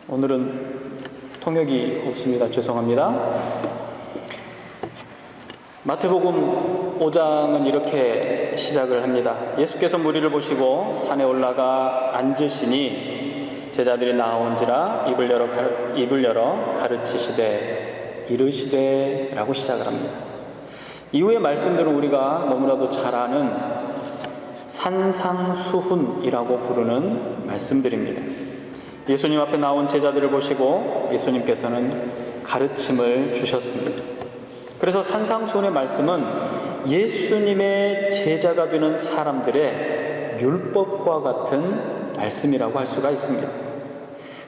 오늘은 통역이 없습니다. 죄송합니다. 마태복음 5장은 이렇게 시작을 합니다. 예수께서 무리를 보시고 산에 올라가 앉으시니 제자들이 나온지라 입을 열어 가르치시되 이르시되 라고 시작을 합니다. 이후의 말씀들은 우리가 너무나도 잘 아는 산상수훈이라고 부르는 말씀들입니다. 예수님 앞에 나온 제자들을 보시고 예수님께서는 가르침을 주셨습니다. 그래서 산상수훈의 말씀은 예수님의 제자가 되는 사람들의 율법과 같은 말씀이라고 할 수가 있습니다.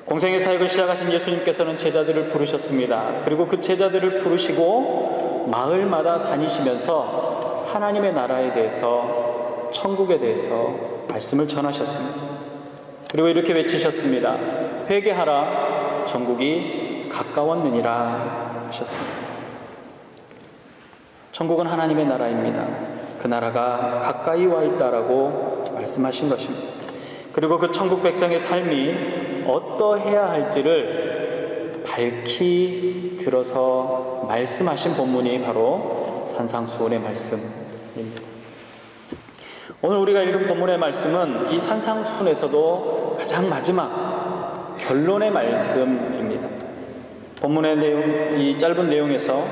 공생의 사역을 시작하신 예수님께서는 제자들을 부르셨습니다. 그리고 그 제자들을 부르시고 마을마다 다니시면서 하나님의 나라에 대해서, 천국에 대해서 말씀을 전하셨습니다. 그리고 이렇게 외치셨습니다. 회개하라, 천국이 가까웠느니라 하셨습니다. 천국은 하나님의 나라입니다. 그 나라가 가까이 와 있다라고 말씀하신 것입니다. 그리고 그 천국 백성의 삶이 어떠해야 할지를 밝히 들어서 말씀하신 본문이 바로 산상수훈의 말씀입니다. 오늘 우리가 읽은 본문의 말씀은 이 산상수훈에서도 가장 마지막 결론의 말씀입니다. 본문의 내용, 이 짧은 내용에서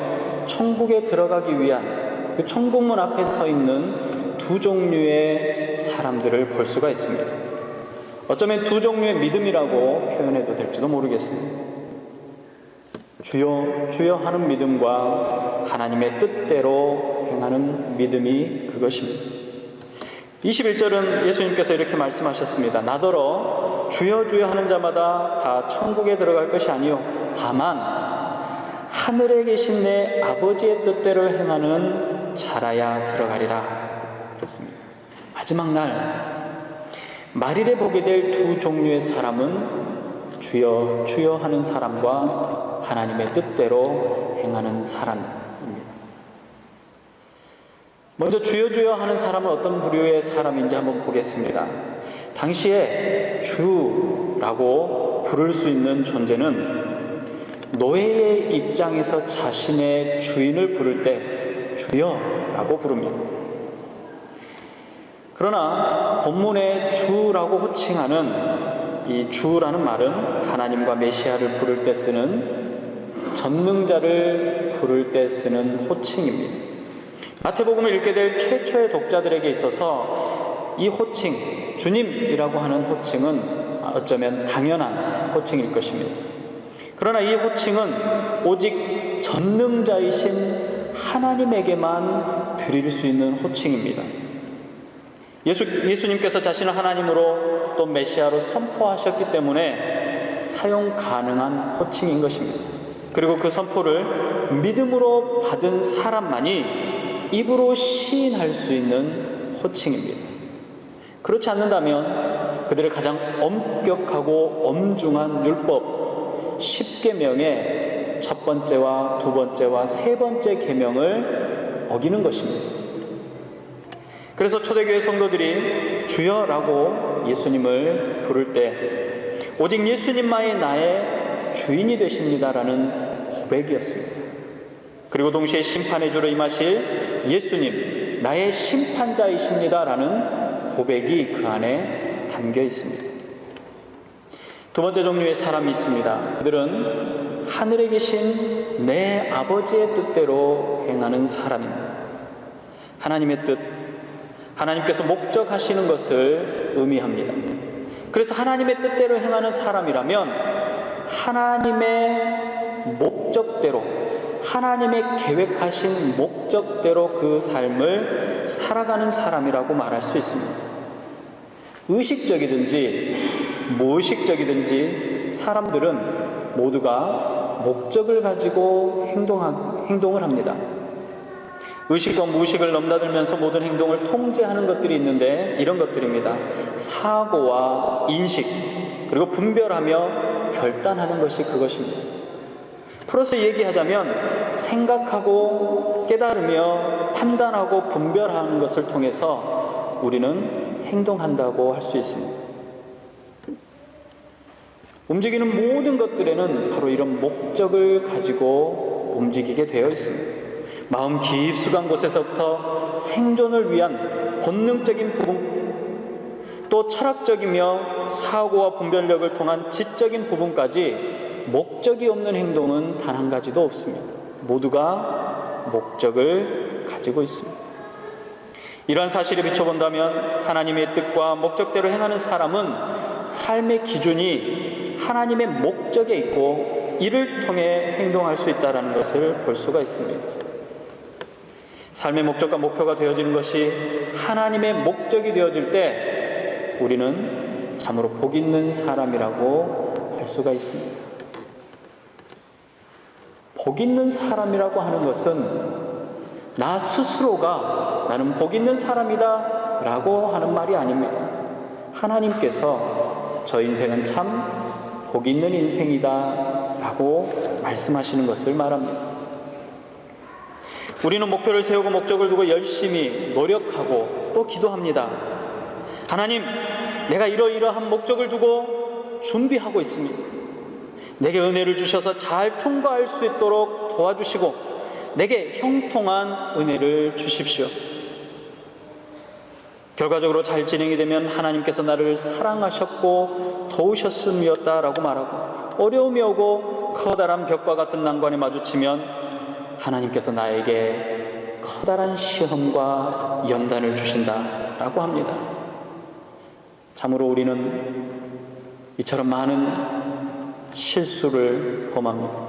천국에 들어가기 위한 그 천국문 앞에 서 있는 두 종류의 사람들을 볼 수가 있습니다. 어쩌면 두 종류의 믿음이라고 표현해도 될지도 모르겠습니다. 주여 주여 하는 믿음과 하나님의 뜻대로 행하는 믿음이 그것입니다. 21절은 예수님께서 이렇게 말씀하셨습니다. 나더러 주여 주여 하는 자마다 다 천국에 들어갈 것이 아니요 다만 하늘에 계신 내 아버지의 뜻대로 행하는 자라야 들어가리라 그랬습니다. 마지막 날 말일에 보게 될 두 종류의 사람은 주여 주여 하는 사람과 하나님의 뜻대로 행하는 사람입니다. 먼저 주여 주여 하는 사람은 어떤 부류의 사람인지 한번 보겠습니다. 당시에 주라고 부를 수 있는 존재는 노예의 입장에서 자신의 주인을 부를 때 주여라고 부릅니다. 그러나 본문에 주라고 호칭하는 이 주라는 말은 하나님과 메시아를 부를 때 쓰는 전능자를 부를 때 쓰는 호칭입니다. 마태복음을 읽게 될 최초의 독자들에게 있어서 이 호칭, 주님이라고 하는 호칭은 어쩌면 당연한 호칭일 것입니다. 그러나 이 호칭은 오직 전능자이신 하나님에게만 드릴 수 있는 호칭입니다. 예수님께서 자신을 하나님으로 또 메시아로 선포하셨기 때문에 사용 가능한 호칭인 것입니다. 그리고 그 선포를 믿음으로 받은 사람만이 입으로 시인할 수 있는 호칭입니다. 그렇지 않는다면 그들의 가장 엄격하고 엄중한 율법 10계명의 첫 번째와 두 번째와 세 번째 계명을 어기는 것입니다. 그래서 초대교회 성도들이 주여라고 예수님을 부를 때 오직 예수님만이 나의 주인이 되십니다라는 고백이었습니다. 그리고 동시에 심판의 주로 임하실 예수님, 나의 심판자이십니다라는 고백이 그 안에 담겨 있습니다. 두 번째 종류의 사람이 있습니다. 그들은 하늘에 계신 내 아버지의 뜻대로 행하는 사람입니다. 하나님의 뜻, 하나님께서 목적하시는 것을 의미합니다. 그래서 하나님의 뜻대로 행하는 사람이라면 하나님의 목적대로, 하나님의 계획하신 목적대로 그 삶을 살아가는 사람이라고 말할 수 있습니다. 의식적이든지 무의식적이든지 사람들은 모두가 목적을 가지고 행동을 합니다. 의식과 무의식을 넘나들면서 모든 행동을 통제하는 것들이 있는데 이런 것들입니다. 사고와 인식, 그리고 분별하며 결단하는 것이 그것입니다. 풀어서 얘기하자면 생각하고 깨달으며 판단하고 분별하는 것을 통해서 우리는 행동한다고 할 수 있습니다. 움직이는 모든 것들에는 바로 이런 목적을 가지고 움직이게 되어 있습니다. 마음 깊숙한 곳에서부터 생존을 위한 본능적인 부분, 또 철학적이며 사고와 분별력을 통한 지적인 부분까지 목적이 없는 행동은 단 한 가지도 없습니다. 모두가 목적을 가지고 있습니다. 이러한 사실에 비춰본다면 하나님의 뜻과 목적대로 행하는 사람은 삶의 기준이 하나님의 목적에 있고 이를 통해 행동할 수 있다는 것을 볼 수가 있습니다. 삶의 목적과 목표가 되어지는 것이 하나님의 목적이 되어질 때 우리는 참으로 복 있는 사람이라고 할 수가 있습니다. 복 있는 사람이라고 하는 것은 나 스스로가 나는 복 있는 사람이다 라고 하는 말이 아닙니다. 하나님께서 저 인생은 참 복 있는 인생이다 라고 말씀하시는 것을 말합니다. 우리는 목표를 세우고 목적을 두고 열심히 노력하고 또 기도합니다. 하나님, 내가 이러이러한 목적을 두고 준비하고 있습니다. 내게 은혜를 주셔서 잘 통과할 수 있도록 도와주시고 내게 형통한 은혜를 주십시오. 결과적으로 잘 진행이 되면 하나님께서 나를 사랑하셨고 도우셨음이었다라고 말하고, 어려움이 오고 커다란 벽과 같은 난관에 마주치면 하나님께서 나에게 커다란 시험과 연단을 주신다라고 합니다. 참으로 우리는 이처럼 많은 실수를 범합니다.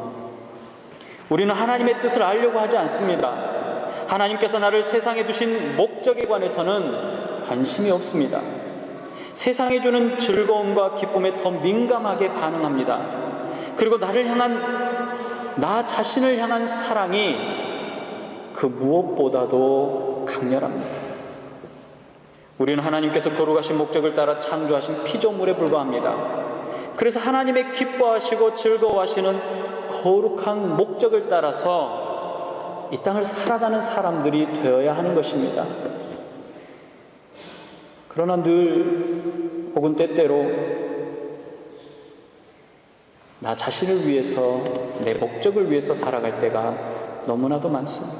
우리는 하나님의 뜻을 알려고 하지 않습니다. 하나님께서 나를 세상에 두신 목적에 관해서는 관심이 없습니다. 세상에 주는 즐거움과 기쁨에 더 민감하게 반응합니다. 그리고 나를 향한, 나 자신을 향한 사랑이 그 무엇보다도 강렬합니다. 우리는 하나님께서 거룩하신 목적을 따라 창조하신 피조물에 불과합니다. 그래서 하나님의 기뻐하시고 즐거워하시는 거룩한 목적을 따라서 이 땅을 살아가는 사람들이 되어야 하는 것입니다. 그러나 늘 혹은 때때로 나 자신을 위해서, 내 목적을 위해서 살아갈 때가 너무나도 많습니다.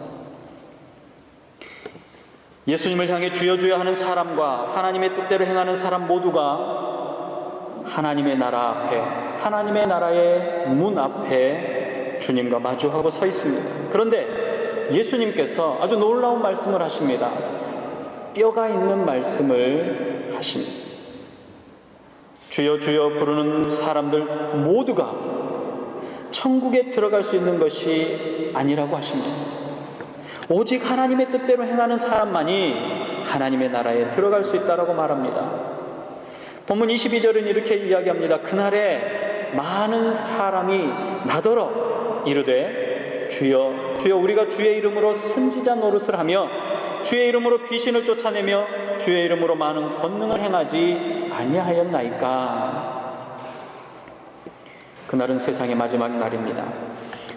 예수님을 향해 주여 주여 하는 사람과 하나님의 뜻대로 행하는 사람 모두가 하나님의 나라 앞에, 하나님의 나라의 문 앞에 주님과 마주하고 서 있습니다. 그런데 예수님께서 아주 놀라운 말씀을 하십니다. 뼈가 있는 말씀을 하십니다. 주여 주여 부르는 사람들 모두가 천국에 들어갈 수 있는 것이 아니라고 하십니다. 오직 하나님의 뜻대로 행하는 사람만이 하나님의 나라에 들어갈 수 있다라고 말합니다. 본문 22절은 이렇게 이야기합니다. 그날에 많은 사람이 나더러 이르되 주여 주여 우리가 주의 이름으로 선지자 노릇을 하며 주의 이름으로 귀신을 쫓아내며 주의 이름으로 많은 권능을 행하지 아니하였나이까. 그날은 세상의 마지막 날입니다.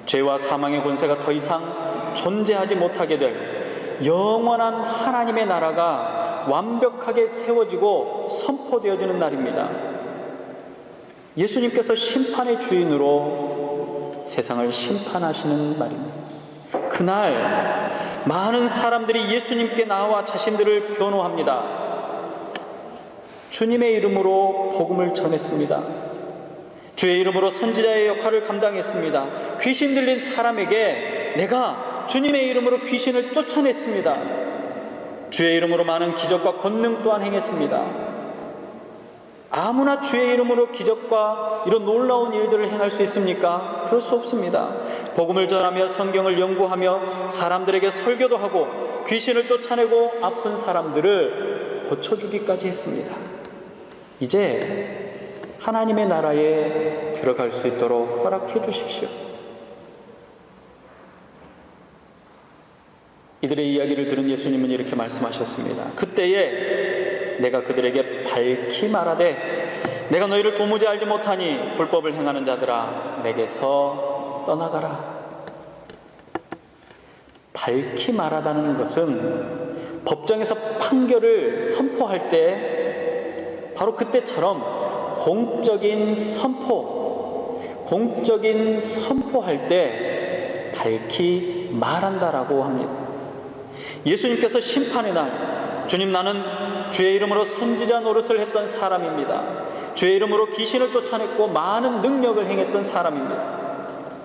죄와 사망의 권세가 더 이상 존재하지 못하게 될 영원한 하나님의 나라가 완벽하게 세워지고 선포되어지는 날입니다. 예수님께서 심판의 주인으로 세상을 심판하시는 날입니다. 그날 많은 사람들이 예수님께 나와 자신들을 변호합니다. 주님의 이름으로 복음을 전했습니다. 주의 이름으로 선지자의 역할을 감당했습니다. 귀신 들린 사람에게 내가 주님의 이름으로 귀신을 쫓아냈습니다. 주의 이름으로 많은 기적과 권능 또한 행했습니다. 아무나 주의 이름으로 기적과 이런 놀라운 일들을 행할 수 있습니까? 그럴 수 없습니다. 복음을 전하며 성경을 연구하며 사람들에게 설교도 하고 귀신을 쫓아내고 아픈 사람들을 고쳐주기까지 했습니다. 이제 하나님의 나라에 들어갈 수 있도록 허락해 주십시오. 이들의 이야기를 들은 예수님은 이렇게 말씀하셨습니다. 그때에 내가 그들에게 밝히 말하되 내가 너희를 도무지 알지 못하니 불법을 행하는 자들아 내게서 떠나가라. 밝히 말하다는 것은 법정에서 판결을 선포할 때 바로 그때처럼 공적인 선포할 때 밝히 말한다라고 합니다. 예수님께서 심판의 날, 주님 나는 주의 이름으로 선지자 노릇을 했던 사람입니다. 주의 이름으로 귀신을 쫓아냈고 많은 능력을 행했던 사람입니다.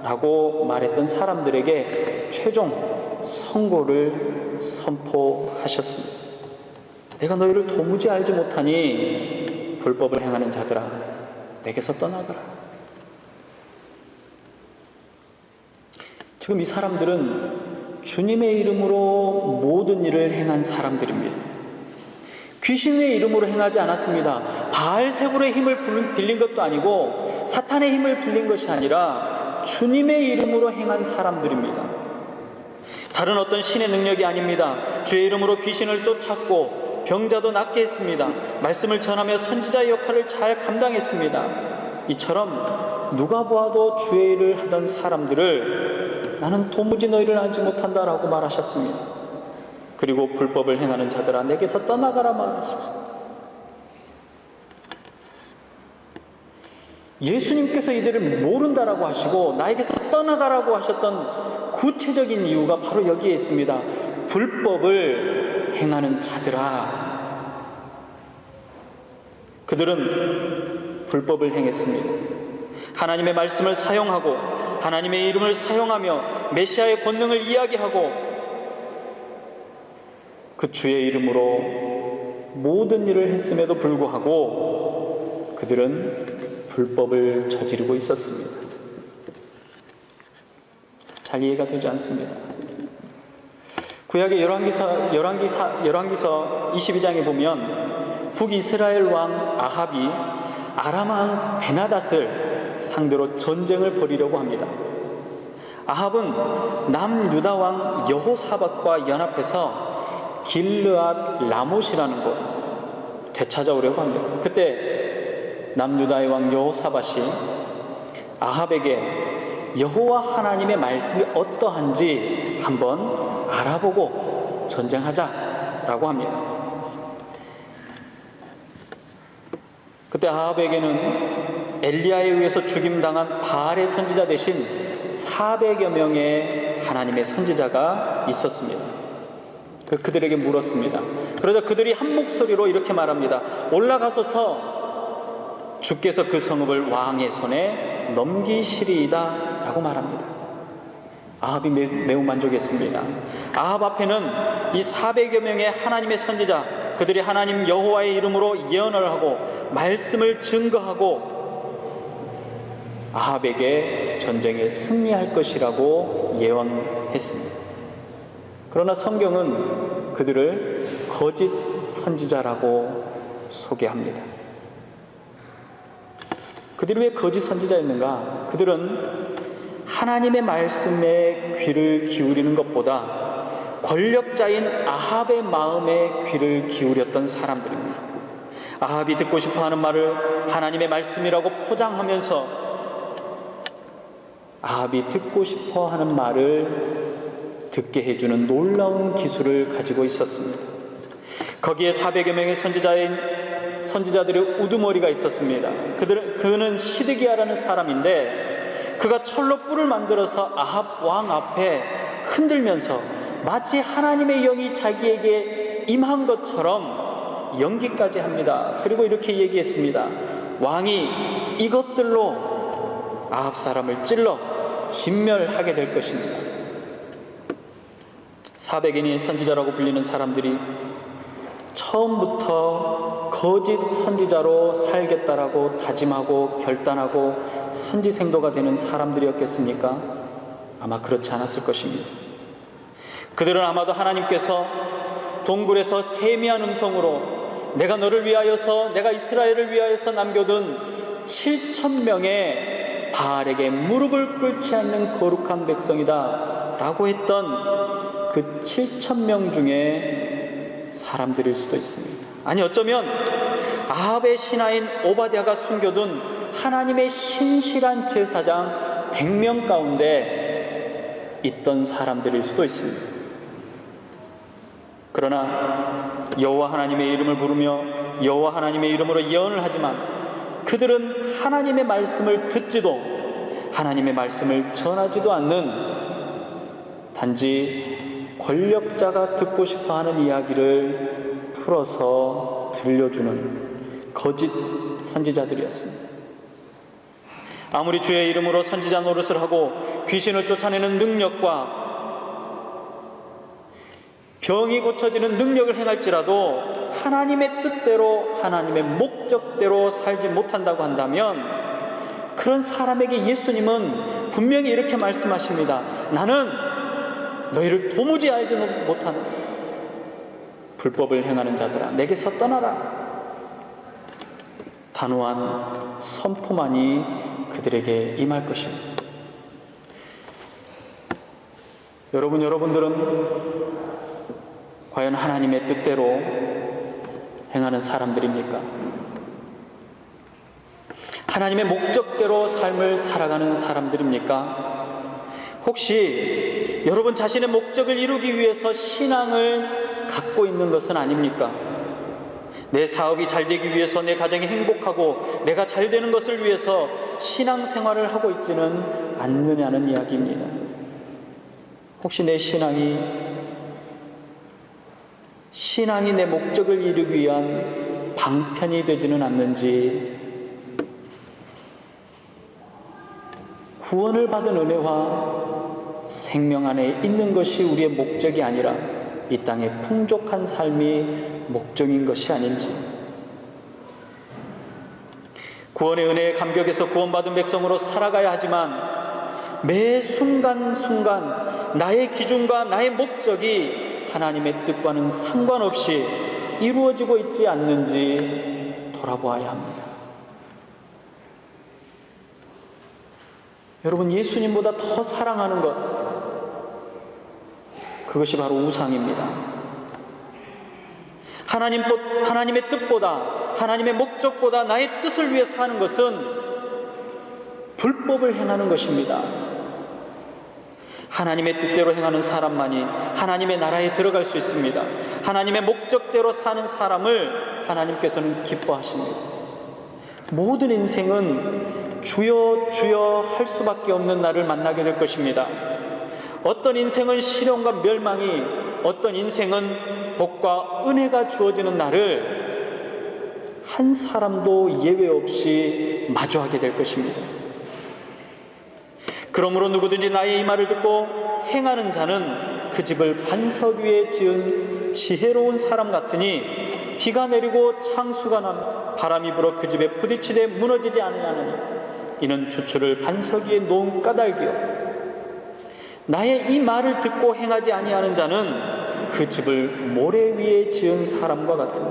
라고 말했던 사람들에게 최종 선고를 선포하셨습니다. 내가 너희를 도무지 알지 못하니 불법을 행하는 자들아 내게서 떠나거라. 지금 이 사람들은 주님의 이름으로 모든 일을 행한 사람들입니다. 귀신의 이름으로 행하지 않았습니다. 바알세불의 힘을 빌린 것도 아니고 사탄의 힘을 빌린 것이 아니라 주님의 이름으로 행한 사람들입니다. 다른 어떤 신의 능력이 아닙니다. 주의 이름으로 귀신을 쫓았고 병자도 낫게 했습니다. 말씀을 전하며 선지자의 역할을 잘 감당했습니다. 이처럼 누가 보아도 주의 일을 하던 사람들을 나는 도무지 너희를 알지 못한다라고 말하셨습니다. 그리고 불법을 행하는 자들아 내게서 떠나가라 말하십시오. 예수님께서 이들을 모른다라고 하시고 나에게서 떠나가라고 하셨던 구체적인 이유가 바로 여기에 있습니다. 불법을 행하는 자들아. 그들은 불법을 행했습니다. 하나님의 말씀을 사용하고 하나님의 이름을 사용하며 메시아의 권능을 이야기하고 그 주의 이름으로 모든 일을 했음에도 불구하고 그들은 불법을 저지르고 있었습니다. 잘 이해가 되지 않습니다. 구약의 열왕기서 22장에 보면 북이스라엘 왕 아합이 아람 왕 베나닷을 상대로 전쟁을 벌이려고 합니다. 아합은 남유다 왕 여호사밧과 연합해서 길르앗 라못이라는 곳 되찾아오려고 합니다. 그때 남유다의 왕 여호사밧이 아합에게 여호와 하나님의 말씀이 어떠한지 한번 알아보고 전쟁하자라고 합니다. 그때 아합에게는 엘리야에 의해서 죽임당한 바알의 선지자 대신 400여 명의 하나님의 선지자가 있었습니다. 그들에게 물었습니다. 그러자 그들이 한 목소리로 이렇게 말합니다. 올라가소서 주께서 그 성읍을 왕의 손에 넘기시리이다 라고 말합니다. 아합이 매우 만족했습니다. 아합 앞에는 이 400여 명의 하나님의 선지자, 그들이 하나님 여호와의 이름으로 예언을 하고 말씀을 증거하고 아합에게 전쟁에 승리할 것이라고 예언했습니다. 그러나 성경은 그들을 거짓 선지자라고 소개합니다. 그들이 왜 거짓 선지자였는가? 그들은 하나님의 말씀에 귀를 기울이는 것보다 권력자인 아합의 마음에 귀를 기울였던 사람들입니다. 아합이 듣고 싶어하는 말을 하나님의 말씀이라고 포장하면서 아합이 듣고 싶어하는 말을 듣게 해주는 놀라운 기술을 가지고 있었습니다. 거기에 400여 명의 선지자들의 우두머리가 있었습니다. 그는 시드기야라는 사람인데 그가 철로 뿔을 만들어서 아합 왕 앞에 흔들면서 마치 하나님의 영이 자기에게 임한 것처럼 연기까지 합니다. 그리고 이렇게 얘기했습니다. 왕이 이것들로 아합 사람을 찔러 진멸하게 될 것입니다. 400인의 선지자라고 불리는 사람들이 처음부터 거짓 선지자로 살겠다라고 다짐하고 결단하고 선지생도가 되는 사람들이었겠습니까? 아마 그렇지 않았을 것입니다. 그들은 아마도 하나님께서 동굴에서 세미한 음성으로 내가 너를 위하여서 내가 이스라엘을 위하여서 남겨둔 7,000명의 바알에게 무릎을 꿇지 않는 거룩한 백성이다 라고 했던 그 7,000명 중에 사람들일 수도 있습니다. 아니 어쩌면 아합의 신하인 오바댜가 숨겨둔 하나님의 신실한 제사장 100명 가운데 있던 사람들일 수도 있습니다. 그러나 여호와 하나님의 이름을 부르며 여호와 하나님의 이름으로 예언을 하지만 그들은 하나님의 말씀을 듣지도 하나님의 말씀을 전하지도 않는, 단지 권력자가 듣고 싶어하는 이야기를 풀어서 들려주는 거짓 선지자들이었습니다. 아무리 주의 이름으로 선지자 노릇을 하고 귀신을 쫓아내는 능력과 병이 고쳐지는 능력을 행할지라도 하나님의 뜻대로, 하나님의 목적대로 살지 못한다고 한다면, 그런 사람에게 예수님은 분명히 이렇게 말씀하십니다. 나는 너희를 도무지 알지 못하는 불법을 행하는 자들아, 내게서 떠나라. 단호한 선포만이 그들에게 임할 것입니다. 여러분들은 과연 하나님의 뜻대로 행하는 사람들입니까? 하나님의 목적대로 삶을 살아가는 사람들입니까? 혹시 여러분 자신의 목적을 이루기 위해서 신앙을 갖고 있는 것은 아닙니까? 내 사업이 잘 되기 위해서, 내 가정이 행복하고 내가 잘 되는 것을 위해서 신앙생활을 하고 있지는 않느냐는 이야기입니다. 혹시 내 신앙이 내 목적을 이루기 위한 방편이 되지는 않는지, 구원을 받은 은혜와 생명 안에 있는 것이 우리의 목적이 아니라 이 땅의 풍족한 삶이 목적인 것이 아닌지, 구원의 은혜에 감격해서 구원받은 백성으로 살아가야 하지만 매 순간순간 나의 기준과 나의 목적이 하나님의 뜻과는 상관없이 이루어지고 있지 않는지 돌아보아야 합니다. 여러분, 예수님보다 더 사랑하는 것, 그것이 바로 우상입니다. 하나님의 뜻보다, 하나님의 목적보다 나의 뜻을 위해 사는 것은 불법을 행하는 것입니다. 하나님의 뜻대로 행하는 사람만이 하나님의 나라에 들어갈 수 있습니다. 하나님의 목적대로 사는 사람을 하나님께서는 기뻐하십니다. 모든 인생은 주여 주여 할 수밖에 없는 날을 만나게 될 것입니다. 어떤 인생은 시련과 멸망이, 어떤 인생은 복과 은혜가 주어지는 날을 한 사람도 예외 없이 마주하게 될 것입니다. 그러므로 누구든지 나의 이 말을 듣고 행하는 자는 그 집을 반석 위에 지은 지혜로운 사람 같으니 비가 내리고 창수가 나며 바람이 불어 그 집에 부딪히되 무너지지 아니하느니 이는 주추를 반석 위에 놓은 까닭이요. 나의 이 말을 듣고 행하지 아니하는 자는 그 집을 모래 위에 지은 사람과 같으니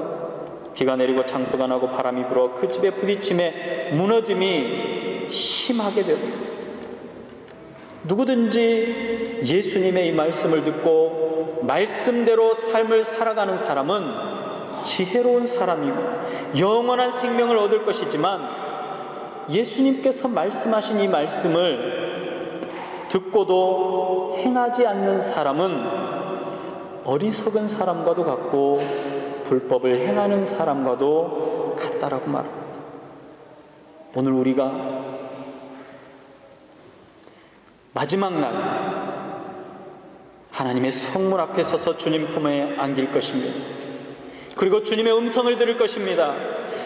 비가 내리고 창수가 나고 바람이 불어 그 집에 부딪힘에 무너짐이 심하게 되고, 누구든지 예수님의 이 말씀을 듣고 말씀대로 삶을 살아가는 사람은 지혜로운 사람이고 영원한 생명을 얻을 것이지만, 예수님께서 말씀하신 이 말씀을 듣고도 행하지 않는 사람은 어리석은 사람과도 같고 불법을 행하는 사람과도 같다라고 말합니다. 오늘 우리가 마지막 날 하나님의 성문 앞에 서서 주님 품에 안길 것입니다. 그리고 주님의 음성을 들을 것입니다.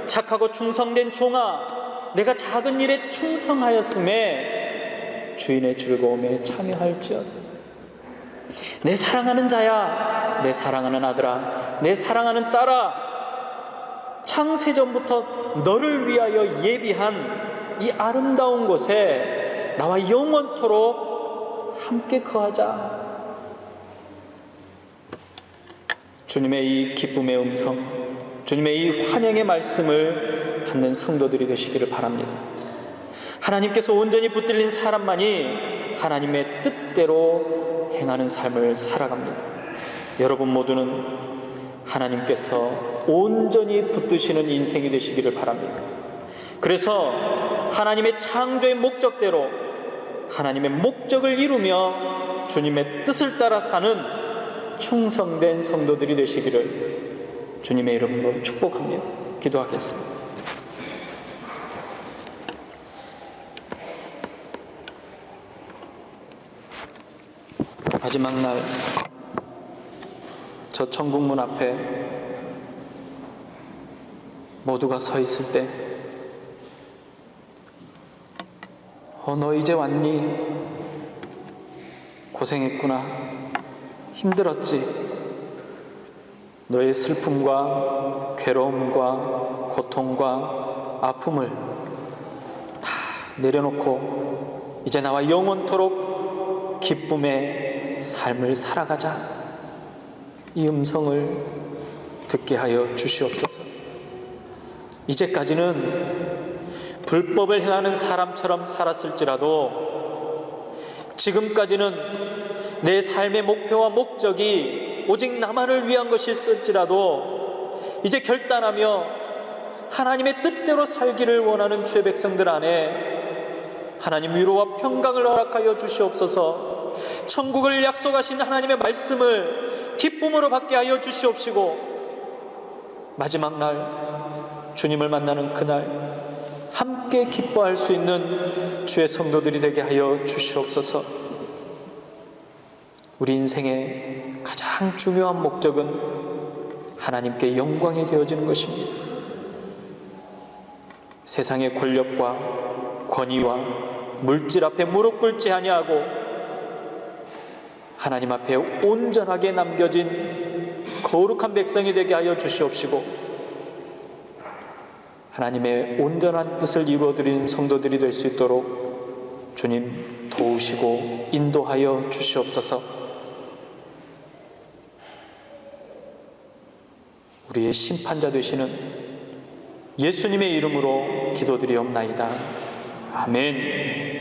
착하고 충성된 종아, 내가 작은 일에 충성하였음에 주인의 즐거움에 참여할지어다. 내 사랑하는 자야, 내 사랑하는 아들아, 내 사랑하는 딸아, 창세전부터 너를 위하여 예비한 이 아름다운 곳에 나와 영원토록 함께 거하자. 주님의 이 기쁨의 음성, 주님의 이 환영의 말씀을 받는 성도들이 되시기를 바랍니다. 하나님께서 온전히 붙들린 사람만이 하나님의 뜻대로 행하는 삶을 살아갑니다. 여러분 모두는 하나님께서 온전히 붙드시는 인생이 되시기를 바랍니다. 그래서 하나님의 창조의 목적대로 하나님의 목적을 이루며 주님의 뜻을 따라 사는 충성된 성도들이 되시기를 주님의 이름으로 축복합니다. 기도하겠습니다. 마지막 날 저 천국문 앞에 모두가 서 있을 때 너 이제 왔니? 고생했구나. 힘들었지? 너의 슬픔과 괴로움과 고통과 아픔을 다 내려놓고 이제 나와 영원토록 기쁨의 삶을 살아가자. 이 음성을 듣게 하여 주시옵소서. 이제까지는 불법을 행하는 사람처럼 살았을지라도 지금까지는 내 삶의 목표와 목적이 오직 나만을 위한 것일지라도 이제 결단하며 하나님의 뜻대로 살기를 원하는 주의 백성들 안에 하나님 위로와 평강을 허락하여 주시옵소서. 천국을 약속하신 하나님의 말씀을 기쁨으로 받게 하여 주시옵시고 마지막 날 주님을 만나는 그날 함께 기뻐할 수 있는 주의 성도들이 되게 하여 주시옵소서. 우리 인생의 가장 중요한 목적은 하나님께 영광이 되어지는 것입니다. 세상의 권력과 권위와 물질 앞에 무릎 꿇지 아니하고 하나님 앞에 온전하게 남겨진 거룩한 백성이 되게 하여 주시옵시고 하나님의 온전한 뜻을 이루어드리는 성도들이 될 수 있도록 주님 도우시고 인도하여 주시옵소서. 우리의 심판자 되시는 예수님의 이름으로 기도드리옵나이다. 아멘.